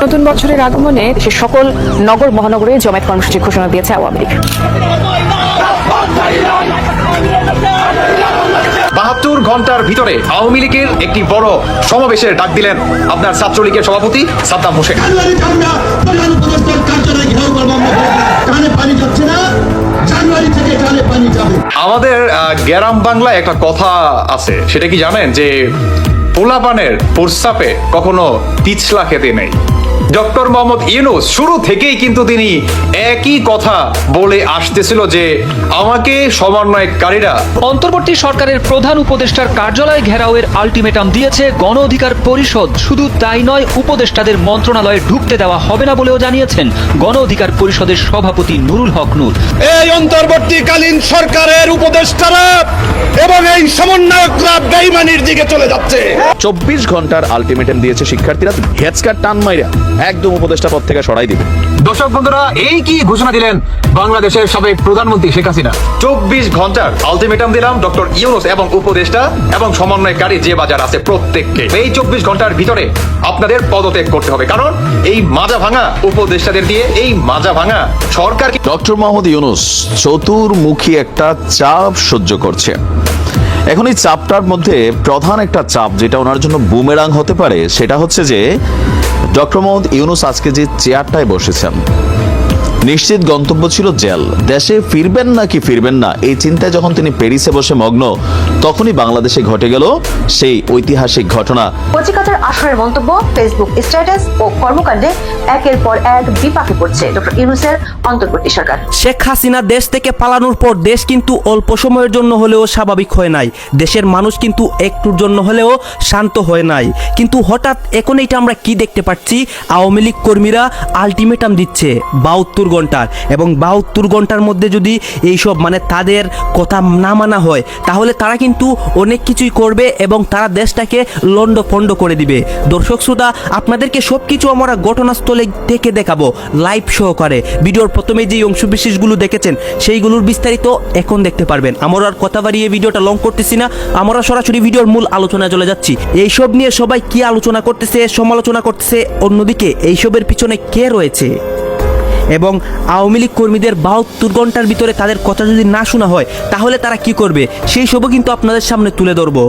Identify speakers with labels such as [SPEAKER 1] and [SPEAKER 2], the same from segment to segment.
[SPEAKER 1] নতুন বছরের আগমনে দেশের সকল নগর মহানগরে জমায়েত কর্মসূচি ঘোষণা দিয়েছে আওয়ামী লীগ।
[SPEAKER 2] ৭২ ঘন্টার ভিতরে আওয়ামী লীগের একটি বড় সমাবেশের ডাক দিলেন আপনার ছাত্রলীগের সভাপতি সাদ্দাম হোসেন। আমাদের গ্রাম বাংলায় একটা কথা আছে, সেটা কি জানেন যে পোলাপানের প্রস্রাবে কখনো পিছলা খেতে নেই। ডক্টর মোহাম্মদ ইউনূস শুরু থেকেই কিন্তু তিনি একই কথা বলে আসতেছিল যে আমাকে সমন্বয়কারীরা।
[SPEAKER 3] অন্তর্বর্তী সরকারের প্রধান উপদেষ্টার কার্যালয় ঘেরাওয়ের আলটিমেটাম দিয়েছে গণ অধিকার পরিষদ। শুধু তাই নয়, উপদেষ্টাদের মন্ত্রণালয়ে ঢুকতে দেওয়া হবে না বলেও জানিয়েছেন গণ অধিকার পরিষদের সভাপতি নুরুল হক নূর।
[SPEAKER 4] এই অন্তর্বর্তীকালীন সরকারের উপদেষ্টারা এবং এই সমন্বয়করা বেঈমানির দিকে চলে যাচ্ছে।
[SPEAKER 5] 24 ঘন্টার আলটিমেটাম দিয়েছে শিক্ষার্থীরা, হেডস্কার টান মাইরা একদম উপদেষ্টা পদ থেকে সরাই দিবে।
[SPEAKER 2] দর্শক বন্ধুরা, এই কি ঘোষণা দিলেন বাংলাদেশের সাবেক প্রধানমন্ত্রী শেখ হাসিনা। 24 ঘন্টার আলটিমেটাম দিলাম ডক্টর ইউনূস এবং উপদেষ্টা এবং সমন্বয়কারী যে বাজার আছে প্রত্যেককে। এই 24 ঘন্টার ভিতরে আপনাদের পদত্যাগ করতে হবে, কারণ এই মাজা ভাঙা উপদেষ্টাদের দিয়ে এই মাজা ভাঙা সরকার।
[SPEAKER 5] ডক্টর মোহাম্মদ ইউনূস চতুর্মুখী একটা চাপ সহ্য করছে। এখন এই চাপটার মধ্যে প্রধান একটা চাপ যেটা ওনার জন্য বুমেরাং হতে পারে, সেটা হচ্ছে যে ডক্টর মোহাম্মদ ইউনূস আজকে যে চেয়ারটায় বসেছেন, নিশ্চিত গন্তব্য ছিল জেল। দেশে ফিরবেন নাকি ফিরবেন না এই চিন্তায় যখন তিনি প্যারিসে বসে মগ্ন, তখনই বাংলাদেশে ঘটে গেল সেই ঐতিহাসিক ঘটনা।
[SPEAKER 6] কচিকাঁচার আসরের মন্তব্য, ফেসবুক স্ট্যাটাস ও কর্মকাণ্ডে একের পর এক বিপাকে পড়ছে ডক্টর ইউনূসের অন্তর্বর্তী সরকার।
[SPEAKER 7] শেখ হাসিনা দেশ থেকে পালানোর পর দেশ কিন্তু অল্প সময়ের জন্য হলেও স্বাভাবিক হয় নাই, দেশের মানুষ কিন্তু একটুর জন্য হলেও শান্ত হয় নাই। কিন্তু হঠাৎ এখন এটা আমরা কি দেখতে পাচ্ছি, আওয়ামী লীগ কর্মীরা আলটিমেটাম দিচ্ছে 72 ঘন্টার, এবং 72 ঘন্টার মধ্যে যদি এইসব তাদের কথা না মানা হয়, তাহলে তারা কিন্তু অনেক কিছুই করবে এবং তারা দেশটাকে লন্ডভন্ড করে দিবে। দর্শক শ্রোতা, আপনাদেরকে সবকিছু আমরা ঘটনাস্থলে থেকে দেখাবো লাইভ সহকারে। ভিডিওর প্রথমে যে অংশ বিশেষগুলো দেখেছেন সেইগুলোর বিস্তারিত এখন দেখতে পারবেন। আমরা আর কথা বাড়িয়ে ভিডিওটা লং করতেছি না, আমরা সরাসরি ভিডিওর মূল আলোচনায় চলে যাচ্ছি। এইসব নিয়ে সবাই কি আলোচনা করতেছে, সমালোচনা করতেছে, অন্যদিকে এইসবের পিছনে কে রয়েছে, এবং আওয়ামী লীগ কর্মীদের 72 ঘন্টার ভিতরে তাদের কথা যদি না শোনা হয় তাহলে তারা কি করবে, সেই সবও কিন্তু আপনাদের সামনে তুলে ধরবো।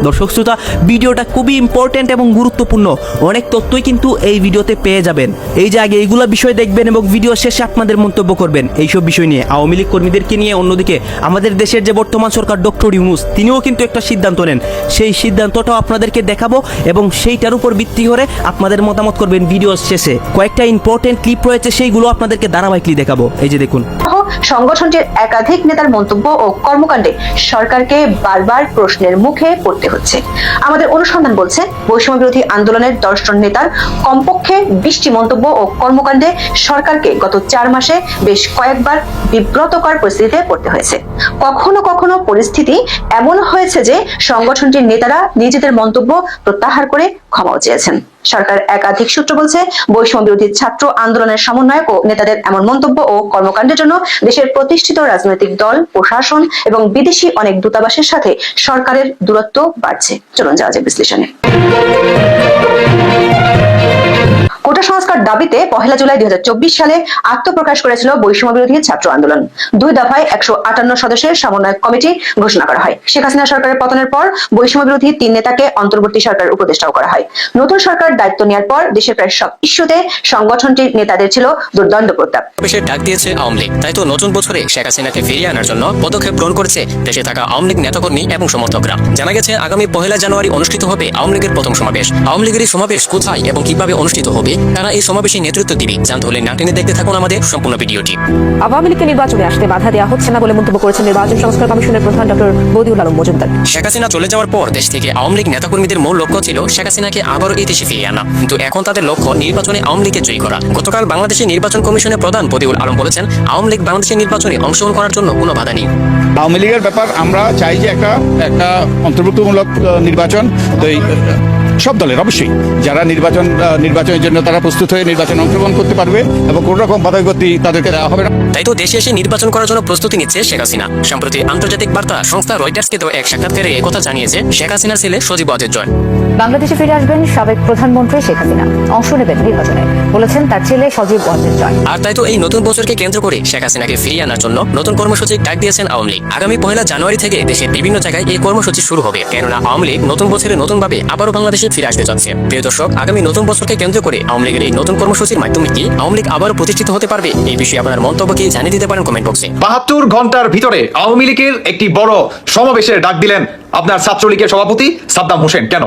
[SPEAKER 7] দর্শক শ্রোতা, ভিডিওটা খুবই ইম্পর্টেন্ট এবং গুরুত্বপূর্ণ, অনেক তথ্যই কিন্তু এই ভিডিওতে পেয়ে যাবেন। এই যে আগে এইগুলো বিষয় দেখবেন এবং ভিডিও শেষে আপনাদের মন্তব্য করবেন এইসব বিষয় নিয়ে, আওয়ামী লীগ কর্মীদেরকে নিয়ে। অন্যদিকে আমাদের দেশের যে বর্তমান সরকার ডক্টর ইউনূস, তিনিও কিন্তু একটা সিদ্ধান্ত নেন, সেই সিদ্ধান্তটাও আপনাদেরকে দেখাবো এবং সেইটার উপর ভিত্তি করে আপনাদের মতামত করবেন। ভিডিও শেষে কয়েকটা ইম্পর্টেন্ট ক্লিপ রয়েছে, সেইগুলো আপনাদেরকে ধারাবাহিকলি দেখাবো। এই যে দেখুন,
[SPEAKER 6] সংগঠনটির একাধিক নেতার মন্তব্য ও কর্মকাণ্ডে সরকারকে বারবার প্রশ্নের মুখে পড়তে হচ্ছে। আমাদের অনুসন্ধান বলছে, বৈষম্য বিরোধী আন্দোলনের 10 জন নেতার কমপক্ষে 20টি মন্তব্য ও কর্মকাণ্ডে সরকারকে গত 4 মাসে বেশ কয়েকবার বিব্রতকর পরিস্থিতিতে পড়তে হয়েছে। কখনো কখনো পরিস্থিতি এমন হয়েছে যে সংগঠনটির নেতারা নিজেদের মন্তব্য প্রত্যাহার করে ক্ষমাও চেয়েছেন। সরকার একাধিক সূত্র বলছে, বৈষম্য বিরোধী ছাত্র আন্দোলনের সমন্বয়ক ও নেতাদের এমন মন্তব্য ও কর্মকাণ্ডের জন্য দেশের প্রতিষ্ঠিত রাজনৈতিক দল, প্রশাসন এবং বিদেশি অনেক দূতাবাসের সাথে সরকারের দূরত্ব বাড়ছে। চলুন যাওয়া যাক বিশ্লেষণে। কোটা সংস্কার দাবিতে 1 জুলাই 2024 সালে আত্মপ্রকাশ করেছিল বৈষম্য বিরোধী ছাত্র আন্দোলন। 2 দফায় 158 সদস্যের সমন্বয়ক কমিটি ঘোষণা করা হয়। শেখ হাসিনা সরকারের পতনের পর বৈষম্য বিরোধী 3 নেতাকে অন্তর্বর্তী সরকারের উপদেষ্টাও করা হয়। নতুন সরকার দায়িত্ব নেওয়ার পর দেশের প্রায় সব ইস্যুতে সংগঠনটির নেতাদের ছিল দুর্দণ্ড প্রতাপ।
[SPEAKER 8] দেশের ডাক দিয়েছে আওয়ামী লীগ, তাই তো নতুন বছরে শেখ হাসিনাকে ফিরিয়ে আনার জন্য পদক্ষেপ গ্রহণ করেছে দেশে থাকা আওয়ামী লীগ নেতাকর্মী এবং সমর্থকরা। জানা গেছে আগামী 1 জানুয়ারি অনুষ্ঠিত হবে আওয়ামী লীগের প্রথম সমাবেশ। আওয়ামী লীগের এই সমাবেশ কোথায় এবং কিভাবে অনুষ্ঠিত হবে, তারা এই সমাবেশে নেতৃত্ব দিবে, জানতে হলে না টেনে দেখতে থাকুন আমাদের সম্পূর্ণ ভিডিওটি।
[SPEAKER 1] আওয়ামী লীগকে নির্বাচনে আসতে বাধা দেওয়া হচ্ছে না বলে মন্তব্য করেছেন নির্বাচন সংস্কার কমিশনের প্রধান ডক্টর বদিউল আলম মজুমদার।
[SPEAKER 8] শেখ হাসিনা চলে যাওয়ার পর দেশ থেকে আওয়ামী লীগ নেতাকর্মীদের মূল লক্ষ্য ছিল শেখ হাসিনাকে আবারও এই দেশে ফিরিয়ে আনা, কিন্তু এখন তাদের লক্ষ্য নির্বাচনে আওয়ামী লীগকে জয়ী করা। গতকাল বাংলাদেশের নির্বাচন কমিশনের প্রধান বদিউল আলম বলেছেন, আওয়ামী লীগ বাংলাদেশের নির্বাচনে অংশগ্রহণ করার জন্য কোনো বাধা নেই।
[SPEAKER 4] আওয়ামী লীগের ব্যাপার আমরা চাই যে একটা অন্তর্ভুক্তমূলক নির্বাচন। তো সব দলের অবশ্যই যারা নির্বাচনের জন্য তারা প্রস্তুত হয়ে নির্বাচনে অংশগ্রহণ করতে পারবে এবং কোনো রকম বাধাবিপত্তি তাদেরকে দেওয়া হবে না।
[SPEAKER 8] তাই তো দেশে এসে নির্বাচন করার জন্য প্রস্তুতি নিচ্ছে শেখ হাসিনা। সম্প্রতি আন্তর্জাতিক বার্তা সংস্থা রয়টার্সকে দেওয়া এক সাক্ষাৎকারে একথা জানিয়েছে শেখ হাসিনার ছেলে সজীব ওয়াজেদ জয়।
[SPEAKER 1] বাংলাদেশে ফিরে আসবেন সাবেক প্রধানমন্ত্রী শেখ হাসিনা, অংশ নেবেন নির্বাচনে বলেছেন তার ছেলে সজীব ওয়াজেদ জয়।
[SPEAKER 8] আর তাই তো এই নতুন বছরকে কেন্দ্র করে শেখ হাসিনাকে ফিরিয়ে আনার জন্য নতুন কর্মসূচির ডাক দিয়েছেন আওয়ামী লীগ। আগামী 1 জানুয়ারি থেকে দেশের বিভিন্ন জায়গায় এই কর্মসূচি শুরু হবে, কেননা আওয়ামী লীগ নতুন বছরে নতুনভাবে আবারও বাংলাদেশে ফিরে আসতে যাচ্ছে। প্রিয় দর্শক, আগামী নতুন বছরকে কেন্দ্র করে আওয়ামী লীগের এই নতুন কর্মসূচির মাধ্যমে কি আওয়ামী লীগ আবারও প্রতিষ্ঠিত হতে পারবে? এই বিষয়ে আপনার মন্তব্য কি জানিয়ে দিতে পারেন কমেন্ট বক্সে।
[SPEAKER 2] 72 ঘন্টার ভিতরে আওয়ামী লীগের একটি বড় সমাবেশের ডাক দিলেন আপনার ছাত্রলীগের সভাপতি সাদ্দাম হোসেন। কেন?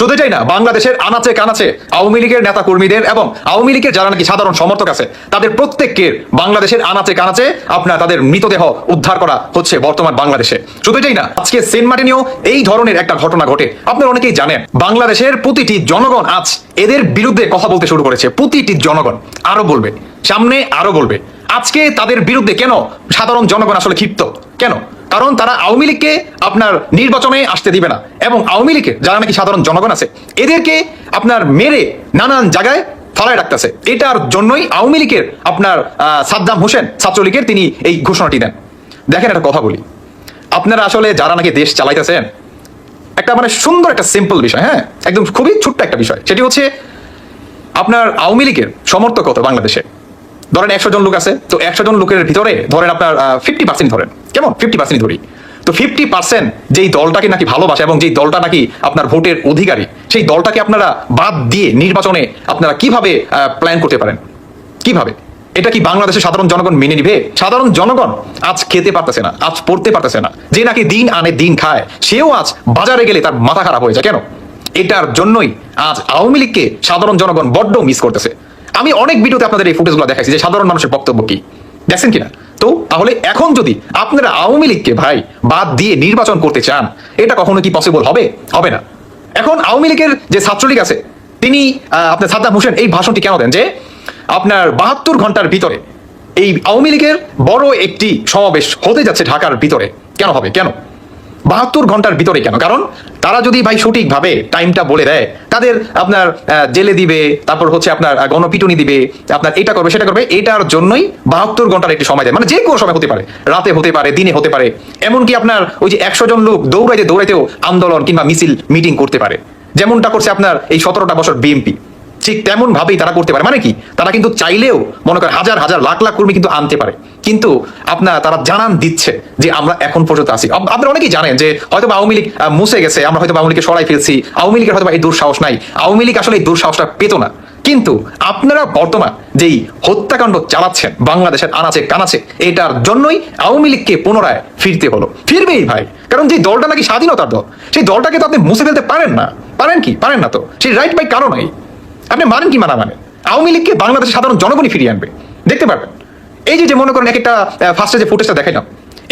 [SPEAKER 2] শুধু এটাই না, বাংলাদেশের আনাচে কানাচে আওয়ামী লীগের নেতা কর্মীদের এবং আওয়ামী লীগের যারা নাকি সাধারণ সমর্থক আছে তাদের প্রত্যেককে বাংলাদেশের আনাচে কানাচে আপনার তাদের মৃতদেহ উদ্ধার করা হচ্ছে বর্তমান বাংলাদেশে। শুধু এটাই না, আজকে সেন্ট মার্টিনেও এই ধরনের একটা ঘটনা ঘটে। আপনারা অনেকেই জানেন, বাংলাদেশের প্রতিটি জনগণ আজ এদের বিরুদ্ধে কথা বলতে শুরু করেছে। প্রতিটি জনগণ আরো বলবে, সামনে আরো বলবে। আজকে তাদের বিরুদ্ধে কেন সাধারণ জনগণ আসলে ক্ষিপ্ত? কেন? কারণ তারা আওয়ামী লীগকে আপনার নির্বাচনে আসতে দিবে না এবং আওয়ামী লীগের যারা নাকি সাধারণ জনগণ আছে এদেরকে আপনার মেরে নানান জায়গায় ফলায় রাখতেছে। এটার জন্যই আওয়ামী লীগের আপনার সাদ্দাম হোসেন ছাত্রলীগের তিনি এই ঘোষণাটি দেন। দেখেন, একটা কথা বলি, আপনারা আসলে যারা নাকি দেশ চালাইতেছেন, একটা মানে সুন্দর একটা সিম্পল বিষয়, হ্যাঁ, একদম খুবই ছোট্ট একটা বিষয়, সেটি হচ্ছে আপনার আওয়ামী লীগের সমর্থক কত বাংলাদেশে? ধরেন 100 জন লোক আছে, তো 100 জন লোকের ভিতরে ধরেন আপনার 50% ধরেন, কেমন 50% ধরি, তো 50% যেই দলটাকে নাকি ভালোবাসে এবং যেই দলটা নাকি আপনার ভোটের অধিকারী, সেই দলটাকে আপনারা বাদ দিয়ে নির্বাচনে আপনারা কিভাবে প্ল্যান করতে পারেন? কিভাবে? এটা কি বাংলাদেশের সাধারণ জনগণ মেনে নিবে? সাধারণ জনগণ আজ খেতে পারতেছে না, আজ পড়তে পারতেছে না। যে নাকি দিন আনে দিন খায়, সেও আজ বাজারে গেলে তার মাথা খারাপ হয়ে যায়। কেন? এটার জন্যই আজ আওয়ামী লীগকে সাধারণ জনগণ বড্ড মিস করতেছে। আমি অনেক ভিডিওতে আপনাদের এই ফুটেজগুলো দেখাইছি যে সাধারণ মানুষের বক্তব্য কি, দেখছেন কিনা? তো তাহলে এখন যদি আপনারা আওয়ামী লীগকে ভাই বাদ দিয়ে নির্বাচন করতে চান, এটা কখনো কি পসিবল হবে? হবে না। এখন আওয়ামী লীগের যে ছাত্রলীগ আছে, তিনি আপনার সাদ্দাম হোসেন এই ভাষণটি কেন দেন যে আপনার 72 ঘন্টার ভিতরে এই আওয়ামী লীগের বড় একটি সমাবেশ হতে যাচ্ছে ঢাকার ভিতরে? কেন হবে? কেন 72 ঘন্টার ভিতরে? কেন? কারণ তারা যদি ভাই সঠিকভাবে টাইমটা বলে দেয়, তাদের আপনার জেলে দিবে, তারপর হচ্ছে আপনার গণপিটুনি দিবে, আপনার এটা করবে সেটা করবে, এটার জন্যই 72 ঘন্টার একটি সময় দেয়। মানে যে কোনো সময় হতে পারে, রাতে হতে পারে, দিনে হতে পারে। এমনকি আপনার ওই যে 100 জন লোক দৌড়াইতেও আন্দোলন কিংবা মিছিল মিটিং করতে পারে, যেমনটা করছে আপনার এই 17টা বছর বিএনপি। ঠিক তেমন ভাবেই তারা করতে পারে। মানে কি, তারা কিন্তু চাইলেও মনে করেন হাজার হাজার লাখ লাখ কর্মী কিন্তু আনতে পারে, কিন্তু আপনার তারা জানান দিচ্ছে যে আমরা এখন পর্যন্ত আছি। আপনারা অনেকেই জানেন যে হয়তো আওয়ামী লীগ মুছে গেছে, আমরা হয়তো আওয়ামী লীগকে সরাই ফেলছি, আওয়ামী লীগের হয়তো এই দুঃসাহস নাই, আওয়ামী লীগ আসলে এই দুঃসাহসটা পেত না। কিন্তু আপনারা বর্তমান যেই হত্যাকাণ্ড চালাচ্ছেন বাংলাদেশের আনাচে কানাচে, এটার জন্যই আওয়ামী লীগকে পুনরায় ফিরতে হলো। ফিরবেই ভাই, কারণ যে দলটা নাকি স্বাধীনতার দল, সেই দলটাকে তো আপনি মুছে ফেলতে পারেন না। পারেন কি? পারেন না। তো সেই রাইট বাই কারো নাই। আপনি মানেন কি মানা মানেন, আওয়ামী লীগকে বাংলাদেশের সাধারণ জনগণই ফিরিয়ে আনবে, দেখতে পারবেন। এই যে মনে করেন একটা ফার্স্টে যে ফুটেজটা দেখাইলাম,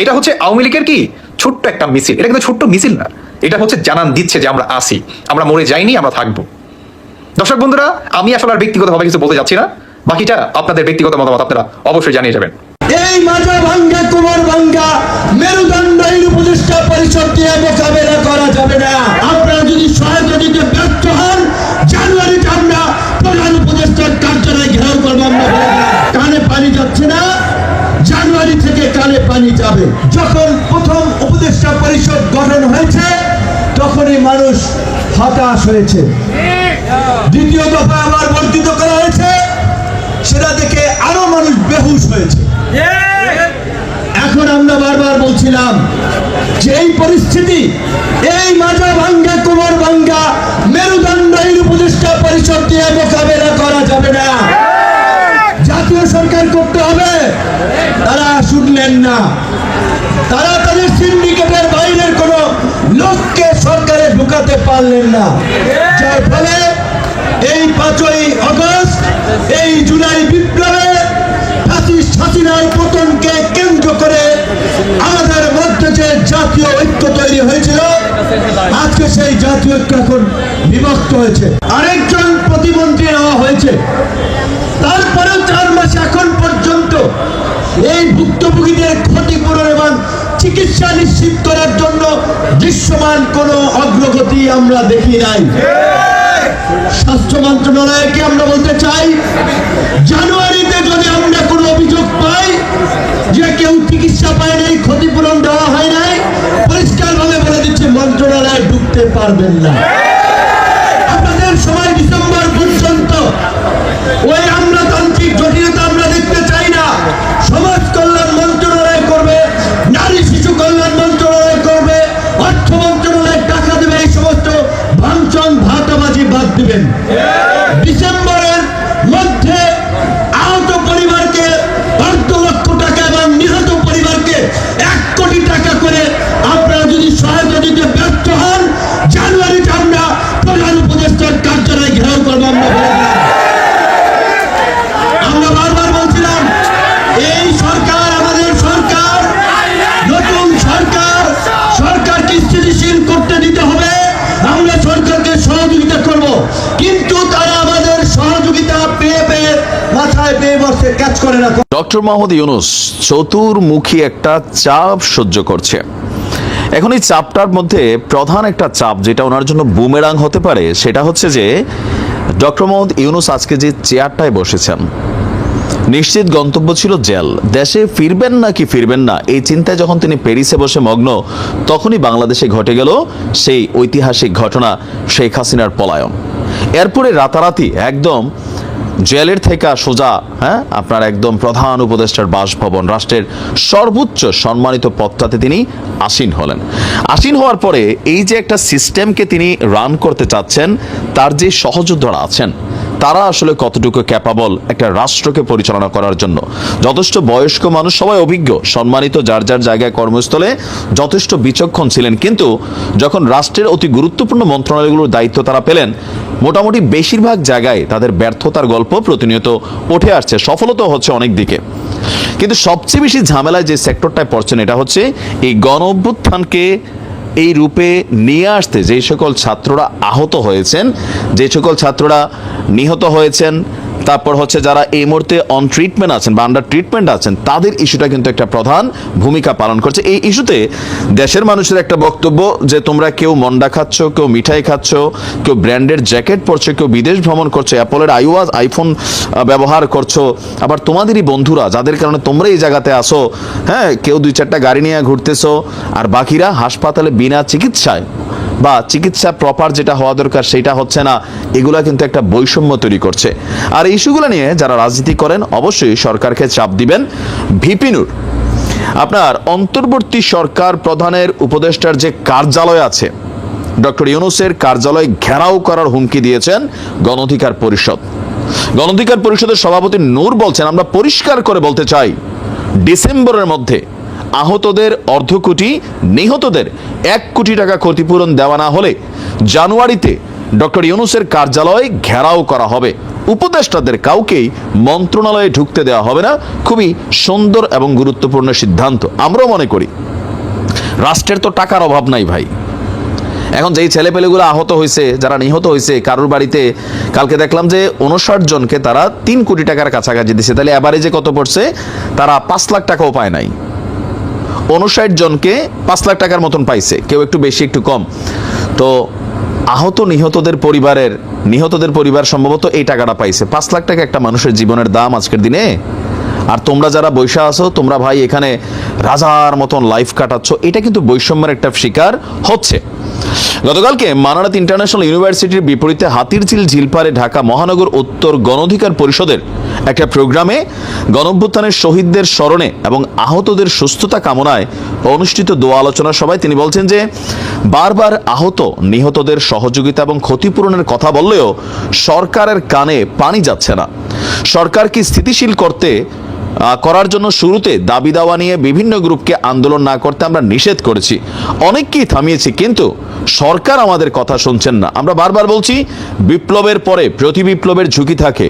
[SPEAKER 2] এটা হচ্ছে আওয়ামী লীগের কি ছোট্ট একটা মিছিল। এটা কিন্তু ছোট্ট মিছিল না, এটা হচ্ছে জানান দিচ্ছে যে আমরা আসি, আমরা মরে যাইনি, আমরা থাকবো। দর্শক বন্ধুরা, আমি আসলে আর ব্যক্তিগতভাবে কিছু বলতে যাচ্ছি না, বাকিটা আপনাদের ব্যক্তিগত মতামত আপনারা অবশ্যই জানিয়ে যাবেন।
[SPEAKER 9] এই মাজা ভাঙ্গা কোমর ভাঙ্গা মেরুদণ্ডহীন উপদেষ্টা পরিষদ দিয়ে মোকাবেলা করা যাবে না। আপনারা যদি সহায়তা দিতে ব্যর্থ হন, জানুয়ারিতে আমরা প্রধান উপদেষ্টার কার্যালয় ঘেরাও করবো। আমরা কানে পানি যাচ্ছে না, জানুয়ারি থেকে কানে পানি যাবে। যখন প্রথম উপদেষ্টা পরিষদ গঠন হয়েছে, তখনই মানুষ হতাশ হয়েছে। দ্বিতীয় দফা আবার বর্ধিত করা হয়েছে, সেটা দেখে আরো মানুষ বেহুশ হয়েছে। এখন আমরা বারবার বলছিলাম যে এই পরিস্থিতি, এই মাজা ভাঙ্গা কোমর ভাঙ্গা মেরুদণ্ডহীন উপদেষ্টা পরিষদ দিয়ে মোকাবেলা করা যাবে না, জাতীয় সরকার করতে হবে। তারা শুনলেন না, তারা তাদের সিন্ডিকেটের বাইরের কোন লোককে সরকারে ঢুকাতে পারলেন না, যার ফলে এই 5ই আগস্ট, এই জুলাই বিপ্লবে হাসিনার পতনকে কেন্দ্র করে আমাদের মধ্যে যে জাতীয় ঐক্য তৈরি হয়েছিল, আজকে সেই জাতীয় ঐক্য এখন বিভক্ত হয়েছে। আরেকজন প্রতিমন্ত্রী নেওয়া হয়েছে, তারপরেও 4 মাস এখন পর্যন্ত এই ভুক্তভোগীদের ক্ষতিপূরণ এবং চিকিৎসা নিশ্চিত করার জন্য দৃশ্যমান কোনো অগ্রগতি আমরা দেখি নাই। স্বাস্থ্য মন্ত্রণালয়কে আমরা বলতে চাই, জানুয়ারিতে যদি আমরা কোনো অভিযোগ পাই যে কেউ চিকিৎসা পায় নাই, ক্ষতিপূরণ দেওয়া হয় নাই, পরিষ্কারভাবে বলে দিচ্ছে মন্ত্রণালয়ে ঢুকতে পারবেন না। আপনাদের সময় ডিসেম্বর পর্যন্ত ওই আমলাতান্ত্রিক জটিলতা আমরা দেখতে চাই না। সমাজ কল্যাণ মন্ত্রণালয় করবে, নারী শিশু কল্যাণ মন্ত্রণালয় করবে, অর্থ মন্ত্রণালয় টাকা দেবে, এই সমস্ত ভাঙচুর ভাটাবাজি বাদ দিবেন। ডিসেম্বরের মধ্যে আহত পরিবারকে 12 লক্ষ টাকা এবং নিহত পরিবারকে 1 কোটি টাকা করে আপনারা যদি সহায়তা দিতে ব্যর্থ হন, জানুয়ারিতে আমরা প্রধান উপদেষ্টার কার্যালয় ঘেরাও করবো। আমরা বারবার বলছিলাম এই সরকার আমাদের সরকার, নতুন সরকার, সরকারকে স্থিতিশীল করতে দিতে হবে। আমরা সরকারকে সহযোগিতা করব, কিন্তু তারা আমাদের সহযোগিতা পেয়ে পেয়ে মাথায় পেয়ে বসে কাজ করে না।
[SPEAKER 5] ডক্টর মোহাম্মদ ইউনূস চতুর্মুখী একটা চাপ সহ্য করছে। এখন এই চাপটার মধ্যে প্রধান একটা চাপ যেটা ওনার জন্য বুমেরাং হতে পারে, সেটা হচ্ছে যে ডক্টর মোহাম্মদ ইউনূস আজকে যে চেয়ারটায় বসেছেন, নিশ্চিত গন্তব্য ছিল জেল। দেশে ফিরবেন নাকি ফিরবেন না এই চিন্তায় যখন তিনি প্যারিসে বসে মগ্ন, তখনই বাংলাদেশে ঘটে গেল সেই ঐতিহাসিক ঘটনা, শেখ হাসিনার পলায়ন। এরপরে রাতারাতি একদম জেলের থেকে সোজা আপনার একদম প্রধান উপদেষ্টার বাসভবন, রাষ্ট্রের সর্বোচ্চ সম্মানিত পদটাতে তিনি আসীন হলেন। আসীন হওয়ার পরে এই যে একটা সিস্টেমকে তিনি রান করতে চাচ্ছেন, তার যে সহযোদ্ধারা আছেন তারা আসলে কতটুকু ক্যাপাবল একটা রাষ্ট্রকে পরিচালনা করার জন্য। যথেষ্ট বয়স্ক মানুষ, সবাই অভিজ্ঞ, সম্মানিত, যার যার জায়গায় কর্মস্থলে যথেষ্ট বিচক্ষণ ছিলেন, কিন্তু যখন রাষ্ট্রের অতি গুরুত্বপূর্ণ মন্ত্রণালয়গুলোর দায়িত্ব তারা পেলেন, মোটামুটি বেশিরভাগ জায়গায় তাদের ব্যর্থতার গল্প প্রতিনিয়ত উঠে আসছে, সফলতা হচ্ছে অনেক দিকে। কিন্তু সবচেয়ে বেশি ঝামেলায় যে সেক্টরটায় পড়ছেন এটা হচ্ছে এই গণ অভ্যুত্থানকে এই রূপে নিয়ে আসতে যে সকল ছাত্ররা আহত হয়েছেন, যে সকল ছাত্ররা নিহত হয়েছেন, তারপর হচ্ছে যারা এই মুহূর্তে অন ট্রিটমেন্ট আছেন বা আন্ডার ট্রিটমেন্ট আছেন, তাদের ইস্যুটা কিন্তু একটা প্রধান ভূমিকা পালন করছে। এই ইস্যুতে দেশের মানুষের একটা বক্তব্য যে তোমরা কেউ মন্ডা খাচ্ছ, কেউ মিঠাই খাচ্ছ, কেউ ব্র্যান্ডের জ্যাকেট পরছো, কেউ বিদেশ ভ্রমণ করছো, অ্যাপলের আইফোন ব্যবহার করছো, আবার তোমাদেরই বন্ধুরা যাদের কারণে তোমরা এই জায়গাতে আসো, কেউ 2-4টা গাড়ি নিয়ে ঘুরতেছো, আর বাকিরা হাসপাতালে বিনা চিকিৎসায় বা চিকিৎসা প্রপার যেটা হওয়া দরকার সেটা হচ্ছে না। এগুলা কিন্তু একটা বৈষম্য তৈরি করছে। আর এই ইস্যুগুলো নিয়ে যারা রাজনীতি করেন অবশ্যই সরকারকে চাপ দিবেন। ভিপি নূর আপনার অন্তর্বর্তী সরকার প্রধানের উপদেষ্টার যে কার্যালয় আছে, ডক্টর ইউনূসের কার্যালয় ঘেরাও করার হুমকি দিয়েছেন গণ অধিকার পরিষদ। গণ অধিকার পরিষদের সভাপতি নূর বলছেন, আমরা পরিষ্কার করে বলতে চাই, ডিসেম্বরের মধ্যে আহতদের 1/2 কোটি, নিহতদের 1 কোটি টাকা ক্ষতিপূরণ দেওয়া না হলে জানুয়ারিতে ডক্টর ইউনূসের কার্যালয় ঘেরাও করা হবে। উপদেষ্টাদের কাউকেই মন্ত্রণালয়ে ঢুকতে দেওয়া হবে না। খুবই সুন্দর এবং গুরুত্বপূর্ণ সিদ্ধান্ত। আমরাও মনে করি রাষ্ট্রের তো টাকার অভাব নাই ভাই। এখন যেই ছেলেপেলেগুলো আহত হয়েছে, যারা নিহত হয়েছে, কারোর বাড়িতে কালকে দেখলাম যে 59 জনকে তারা 3 কোটি টাকার কাছাকাছি দিচ্ছে, তাহলে এবারে কত পড়ছে, তারা 5 লাখ টাকাও পায় নাই। 59 জনকে 5 লাখ টাকার মতন পাইছে, কেউ একটু বেশি একটু কম। তো আহত নিহতদের পরিবার সম্ভবত এই টাকাটা পাইছে। 5 লাখ টাকা একটা মানুষের জীবনের দাম আজকের দিনে। আর তোমরা যারা বৈশা আছো, তোমরা ভাই এখানে রাজার মতন লাইফ কাটাচ্ছ, এটা কিন্তু বৈষম্যের একটা শিকার হচ্ছে। গতকালকে মানারাত ইন্টারন্যাশনাল ইউনিভার্সিটির বিপরীতে হাতিরঝিল ঝিলপাড়ে ঢাকা মহানগর উত্তর গণ অধিকার পরিষদের একটা প্রোগ্রামে গণঅভ্যুত্থানের শহীদদের স্মরণে এবং আহতদের সুস্থতা কামনায় অনুষ্ঠিত দোয়া আলোচনা সভায় তিনি বলছেন যে বারবার আহত নিহতদের সহযোগিতা এবং ক্ষতিপূরণের কথা বললেও সরকারের কানে পানি যাচ্ছে না। সরকারকে স্থিতিশীল করার জন্য শুরুতে দাবি দাওয়া নিয়ে বিভিন্ন গ্রুপকে আন্দোলন না করতে আমরা নিষেধ করেছি, অনেককেই থামিয়েছি, কিন্তু সরকার আমাদের কথা শুনছেন না। আমরা বারবার বলছি, বিপ্লবের পরে প্রতি বিপ্লবের ঝুঁকি থাকে।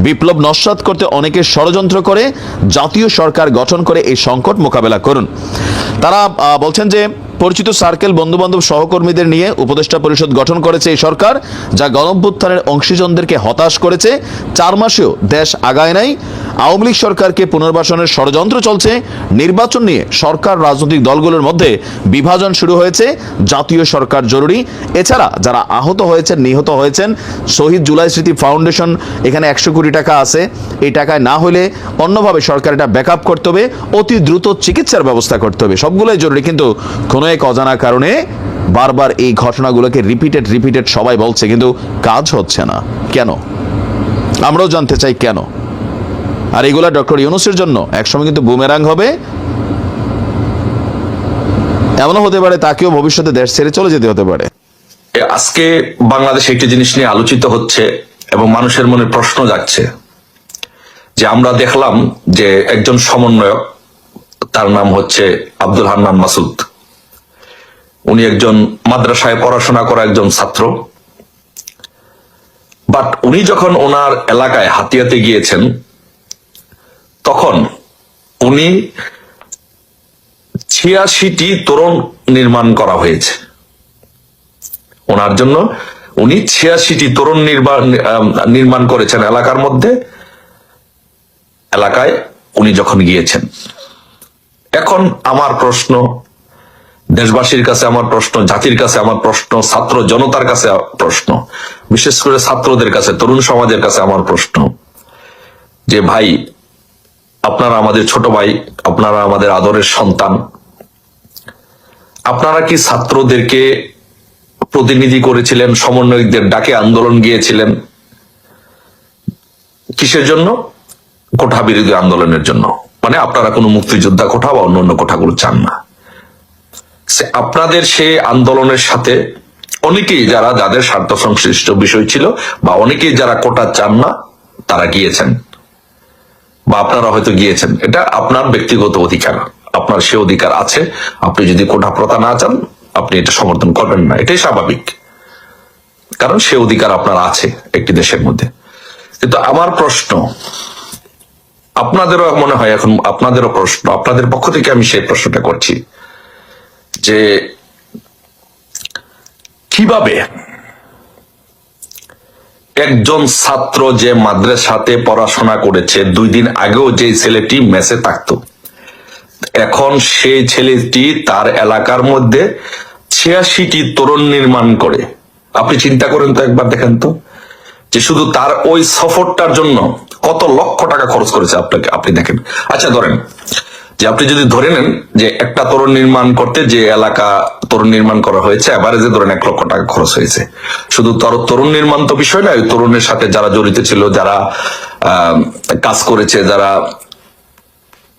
[SPEAKER 5] বিপ্লব নস্যাৎ করতে অনেকে ষড়যন্ত্র করে, জাতীয় সরকার গঠন করে এই সংকট মোকাবেলা করুন। তারা বলছেন যে পরিচিত সার্কেল, বন্ধুবান্ধব, সহকর্মীদের নিয়ে উপদেষ্টা পরিষদ গঠন করেছে এই সরকার, যা গণঅভ্যুত্থানের অংশীজনদেরকে হতাশ করেছে। 4 মাসেও দেশ আগায় নাই। আওয়ামী লীগ সরকারকে পুনর্বাসনের ষড়যন্ত্র চলছে, নির্বাচন নিয়ে সরকার রাজনৈতিক দলগুলোর মধ্যে বিভাজন শুরু হয়েছে, জাতীয় সরকার জরুরি। এছাড়া যারা আহত হয়েছেন, নিহত হয়েছেন, শহীদ জুলাই স্মৃতি ফাউন্ডেশন এখানে 100 কোটি টাকা আছে, এই টাকায় না হলে অন্যভাবে সরকার এটা ব্যাকআপ করতে হবে, অতি দ্রুত চিকিৎসার ব্যবস্থা করতে হবে, সবগুলোই জরুরি। কিন্তু কোনো এক অজানা কারণে বারবার এই ঘটনাগুলোকে রিপিটেড সবাই বলছে, কিন্তু কাজ হচ্ছে না। কেন? আমরাও জানতে চাই কেন। আর এগুলা ডক্টর ইউনূসের জন্য একসময় কিন্তু বুমেরাং হবে, এমনও হতে পারে তাকেও ভবিষ্যতে দেশ ছেড়ে চলে যেতে হতে পারে।
[SPEAKER 10] আজকে বাংলাদেশে একটি জিনিস নিয়ে আলোচিত হচ্ছে এবং মানুষের মনে প্রশ্ন যাচ্ছে যে আমরা দেখলাম যে একজন সমন্বয়ক, তার নাম হচ্ছে আব্দুল হান্নান মাসুদ, উনি একজন মাদ্রাসায় পড়াশোনা করা একজন ছাত্র, বাট উনি যখন ওনার এলাকায় হাতিয়াতে গিয়েছেন তখন উনি 86টি তোরণ নির্মাণ করা হয়েছে ওনার জন্য। উনি 86টি তোরণ নির্মাণ করেছেন এলাকার মধ্যে, এলাকায় উনি যখন গিয়েছেন। এখন আমার প্রশ্ন, দেশবাসীর কাছে আমার প্রশ্ন, জাতির কাছে আমার প্রশ্ন, ছাত্র জনতার কাছে প্রশ্ন, বিশেষ করে ছাত্রদের কাছে, তরুণ সমাজের কাছে আমার প্রশ্ন যে ভাই, আপনারা আমাদের ছোট ভাই, আপনারা আমাদের আদরের সন্তান, আপনারা কি ছাত্রদেরকে প্রতিনিধি করেছিলেন, সমন্বয়কদের ডাকে আন্দোলন গিয়েছিলেন কিসের জন্য? কোঠা বিরোধী আন্দোলনের জন্য। মানে আপনারা কোনো মুক্তিযোদ্ধা কোঠা বা অন্য কোঠাগুলো চান না। আপনাদের সেই আন্দোলনের সাথে অনেকেই যাদের স্বার্থ সংশ্লিষ্ট বিষয় ছিল বা অনেকেই যারা কোটা চান না তারা গিয়েছেন, বা আপনারা হয়তো গিয়েছেন। এটা আপনার ব্যক্তিগত অধিকার, আপনার সে অধিকার আছে। আপনি যদি কোটা প্রথা না চান আপনি এটা সমর্থন করবেন না, এটাই স্বাভাবিক, কারণ সে অধিকার আপনার আছে একটি দেশের মধ্যে। কিন্তু আমার প্রশ্ন, আপনাদেরও মনে হয় এখন আপনাদেরও প্রশ্ন, আপনাদের পক্ষ থেকে আমি সেই প্রশ্নটা করছি যে কিভাবে একজন ছাত্র যে মাদ্রাসাতে পড়াশোনা করেছে, 2 দিন আগেও যে ছেলেটি মেসে থাকতো, এখন সেই ছেলেটি তার এলাকার মধ্যে 86টি তোরণ নির্মাণ করে। আপনি চিন্তা করেন তো, একবার দেখেন তো যে শুধু তার ওই সফরটার জন্য কত লক্ষ টাকা খরচ করেছে। আপনি দেখেন। আচ্ছা ধরেন যে আপনি যদি ধরে নেন যে একটা তোরণ নির্মাণ করতে যে এলাকা তোরণ নির্মাণ করা হয়েছে, এভারেজে ধরেন 1 লক্ষ টাকা খরচ হয়েছে। শুধু তোরণ নির্মাণ তো বিষয় না, ওই তরুণের সাথে যারা জড়িত ছিল, যারা কাজ করেছে, যারা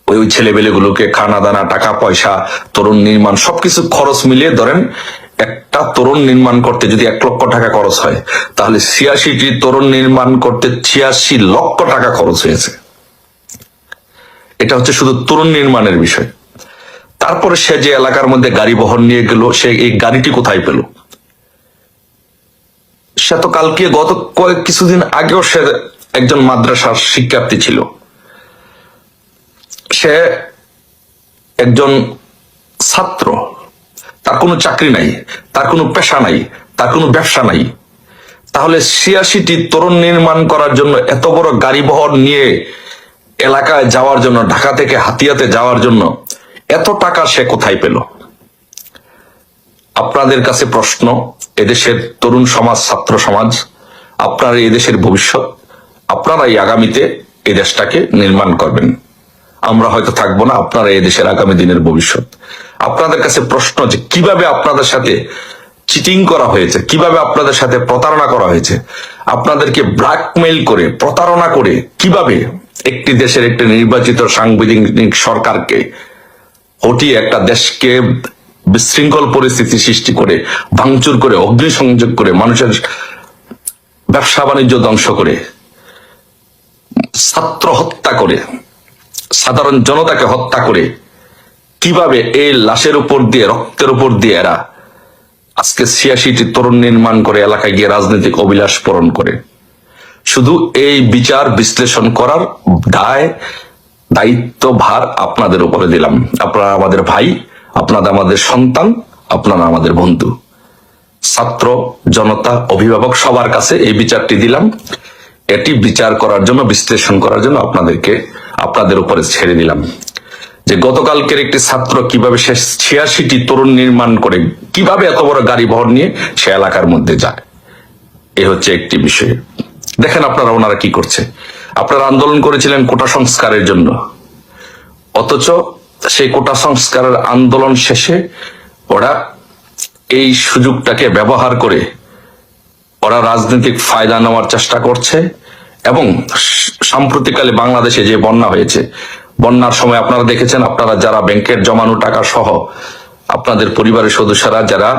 [SPEAKER 10] ওই ছেলেবেলেগুলোকে খানা দানা, টাকা পয়সা, তোরণ নির্মাণ সবকিছু খরচ মিলিয়ে ধরেন একটা তোরণ নির্মাণ করতে যদি 1 লক্ষ টাকা খরচ হয়, তাহলে 86টি তোরণ নির্মাণ করতে 86 লক্ষ টাকা খরচ হয়েছে। এটা হচ্ছে শুধু তোরণ নির্মাণের বিষয়। তারপরে সে যে এলাকার মধ্যে গাড়ি বহন নিয়ে গেল, সে এই গাড়িটি কোথায় পেল? সে তো কালকে গত কিছুদিন আগেও সে একজন মাদ্রাসার শিক্ষার্থী ছিল, সে একজন ছাত্র, তার কোনো চাকরি নাই, তার কোনো পেশা নাই, তার কোনো ব্যবসা নাই। তাহলে 86টি তোরণ নির্মাণ করার জন্য এত বড় গাড়ি বহর নিয়ে এলাকায় যাওয়ার জন্য, ঢাকা থেকে হাতিয়াতে যাওয়ার জন্য এত টাকা সে কোথায় পেল? আপনাদের কাছে প্রশ্ন, এদেশের তরুণ সমাজ, ছাত্র সমাজ, আপনারা এদেশের ভবিষ্যৎ, আপনারাই আগামীতে এই দেশটাকে নির্মাণ করবেন। আমরা হয়তো থাকবো না, আপনারা এই দেশের আগামী দিনের ভবিষ্যৎ। আপনাদের কাছে প্রশ্ন যে কিভাবে আপনাদের সাথে চিটিং করা হয়েছে, কিভাবে আপনাদের সাথে প্রতারণা করা হয়েছে, আপনাদেরকে ব্ল্যাকমেইল করে, প্রতারণা করে কিভাবে একটি দেশের একটি নির্বাচিত সাংবিধানিক সরকারকে হটিয়ে একটা দেশকে বিশৃঙ্খল পরিস্থিতি সৃষ্টি করে, ভাঙচুর করে, অগ্নিসংযোগ করে, মানুষের ব্যবসা বাণিজ্য ধ্বংস করে, ছাত্র হত্যা করে, সাধারণ জনতাকে হত্যা করে, কিভাবে এই লাশের উপর দিয়ে, রক্তের উপর দিয়ে এরা আজকে 86টি তোরণ নির্মাণ করে এলাকায় গিয়ে রাজনৈতিক অভিলাষ পূরণ করে। শুধু এই বিচার বিশ্লেষণ করার দায়িত্ব ভার আপনাদের উপরে দিলাম। আপনারা আমাদের ভাই, আপনারা আমাদের সন্তান, আপনারা আমাদের বন্ধু। ছাত্র জনতা, অভিভাবক সবার কাছে এই বিচারটি দিলাম। এটি বিচার করার জন্য, বিশ্লেষণ করার জন্য আপনাদের উপরে ছেড়ে দিলাম যে গতকালকের একটি ছাত্র কিভাবে সে 86টি তরুণ নির্মাণ করে কিভাবে এত বড় গাড়ি বহর নিয়ে সে এলাকার মধ্যে যায়। এই হচ্ছে একটি বিষয়। দেখেন আপনারা ওনারা কি করছে। আপনারা আন্দোলন করেছিলেন কোটা সংস্কারের জন্য, অথচ সেই কোটা সংস্কারের আন্দোলন শেষে ওরা এই সুযোগটাকে ব্যবহার করে ওরা রাজনৈতিক ফায়দা নেওয়ার চেষ্টা করছে। এবং সাম্প্রতিককালে বাংলাদেশে যে বন্যা হয়েছে, বন্যার সময় আপনারা দেখেছেন, আপনারা যারা ব্যাংকের জমানো টাকা সহ আপনাদের পরিবারের সদস্যরা যারা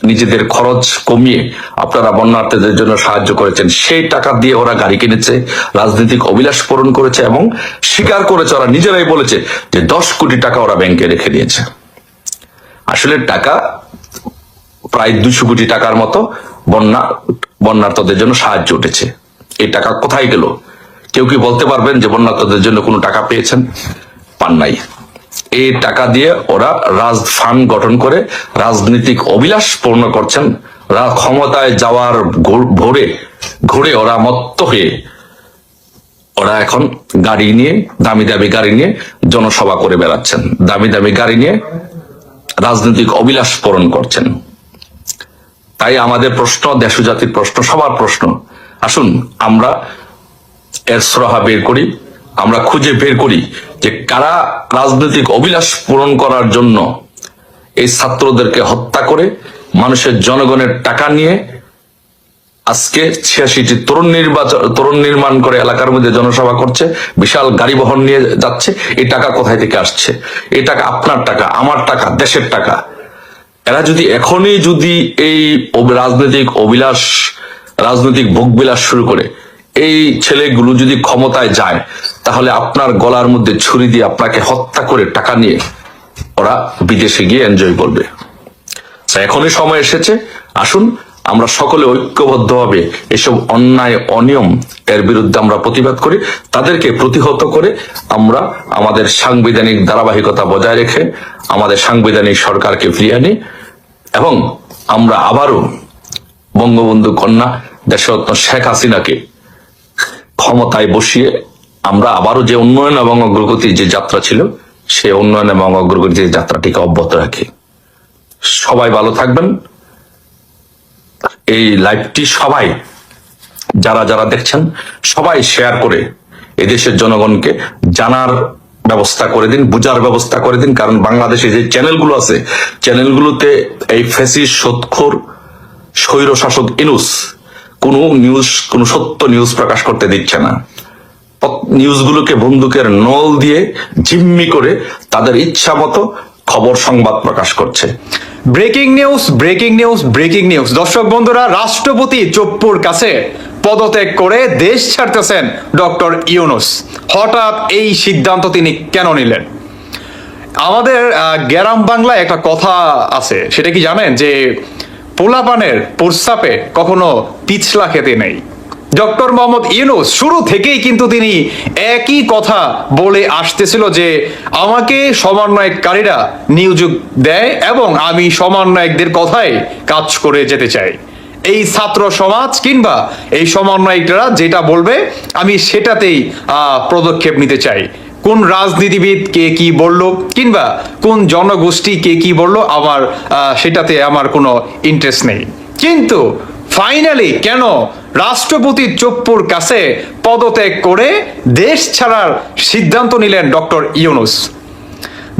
[SPEAKER 10] নিজেদের খরচ কমিয়ে আপনারা বন্যার্থীদের জন্য সাহায্য করেছেন, সেই টাকা দিয়ে ওরা গাড়ি কিনেছে, রাজনৈতিক অভিলাষ পূরণ করেছে এবং স্বীকার করেছে, ওরা নিজেরাই বলেছে যে 10 কোটি টাকা ওরা ব্যাংকে রেখে দিয়েছে। আসলে টাকা প্রায় 200 কোটি টাকার মতো বন্যার্থীদের জন্য সাহায্য উঠেছে। এই টাকা কোথায় গেল? কেউ কি বলতে পারবেন যে বন্যার্থীদের জন্য কোনো টাকা পেয়েছেন? পান নাই। এই টাকা দিয়ে ওরা ফান্ড গঠন করে রাজনৈতিক অভিলাষ পূর্ণ করছেন। ক্ষমতায় যাওয়ার ঘুরে ওরা মত্ত হয়ে ওরা এখন গাড়ি নিয়ে, দামি দামি গাড়ি নিয়ে জনসভা করে বেড়াচ্ছেন, দামি দামি গাড়ি নিয়ে রাজনৈতিক অভিলাষ পূরণ করছেন। তাই আমাদের প্রশ্ন, দেশ জাতির প্রশ্ন, সবার প্রশ্ন, আসুন আমরা এর সুরাহা বের করি, আমরা খুঁজে বের করি যে কারা রাজনৈতিক অভিলাষ পূরণ করার জন্য এই ছাত্রদেরকে হত্যা করে মানুষের জনগণের টাকা নিয়ে আজকে 86টি তরুণ নির্মাণ করে এলাকার মধ্যে জনসভা করছে, বিশাল গাড়ি বহন নিয়ে যাচ্ছে। এই টাকা কোথায় থেকে আসছে? এই টাকা আপনার টাকা, আমার টাকা, দেশের টাকা। এরা যদি এখনই এই রাজনৈতিক অভিলাষ, রাজনৈতিক ভোগবিলাস শুরু করে, এই ছেলেগুলো যদি ক্ষমতায় যায়, তাহলে আপনার গলার মধ্যে ছুরি দিয়ে আপনাকে হত্যা করে টাকা নিয়ে ওরা বিদেশে গিয়ে এনজয় করবে। এখনই সময় এসেছে, আসুন আমরা সকলে ঐক্যবদ্ধভাবে এসব অন্যায়, অনিয়ম এর বিরুদ্ধে আমরা প্রতিবাদ করি, তাদেরকে প্রতিহত করে আমরা আমাদের সাংবিধানিক ধারাবাহিকতা বজায় রেখে আমাদের সাংবিধানিক সরকারকে ফিরিয়ে আনি এবং আমরা আবারও বঙ্গবন্ধু কন্যা দেশরত্ন শেখ হাসিনাকে ক্ষমতায় বসিয়ে আমরা আবারও যে উন্নয়ন এবং অগ্রগতির যে যাত্রা ছিল, সেই উন্নয়ন এবং অগ্রগতির যাত্রাটিকে অব্যাহত রাখি। সবাই ভালো থাকবেন। এই লাইভটি সবাই যারা যারা দেখছেন সবাই শেয়ার করে এদেশের জনগণকে জানার ব্যবস্থা করে দিন, বুঝার ব্যবস্থা করে দিন। কারণ বাংলাদেশে যে চ্যানেলগুলো আছে, চ্যানেলগুলোতে এই ফ্যাসিস্ট সৎখোর স্বৈর শাসক ইউনূস কোনো সত্য নিউজ প্রকাশ করতে দিচ্ছে না। নিউজগুলোকে বন্দুকের নল দিয়ে জিম্মি করে তাদের ইচ্ছা মতো খবর সংবাদ প্রকাশ করছে।
[SPEAKER 2] Breaking news, breaking news, breaking news. দর্শক বন্ধুরা, রাষ্ট্রপতি চপ্পুর কাছে পদত্যাগ করে দেশ ছাড়তেছেন ডক্টর ইউনূস। হঠাৎ এই সিদ্ধান্ত তিনি কেন নিলেন? আমাদের গ্রাম বাংলায় একটা কথা আছে, সেটা কি জানেন? যে পোলাপানের প্রস্রাবে কখনো পিছলা খেতে নেই। ডক্টর মোহাম্মদ ইউনূস শুরু থেকেই কিন্তু তিনি একই কথা বলে আসতেছিল যে আমাকে সমন্বয়কারীরা নিয়োগ দেয় এবং আমি সমন্বয়কদের কথাই কাজ করে যেতে চাই। এই ছাত্র সমাজ কিংবা এই সমন্বয়করা যেটা বলবে আমি সেটাতেই পদক্ষেপ নিতে চাই। কোন রাজনীতিবিদ কে কি বললো কিংবা কোন জনগোষ্ঠী কে কি বললো আমার সেটাতে আমার কোনো ইন্টারেস্ট নেই। কিন্তু ফাইনালি কেন রাষ্ট্রপতি চপ্পুর কাছে পদত্যাগ করে দেশ ছাড়ার সিদ্ধান্ত নিলেন ডক্টর ইউনূস?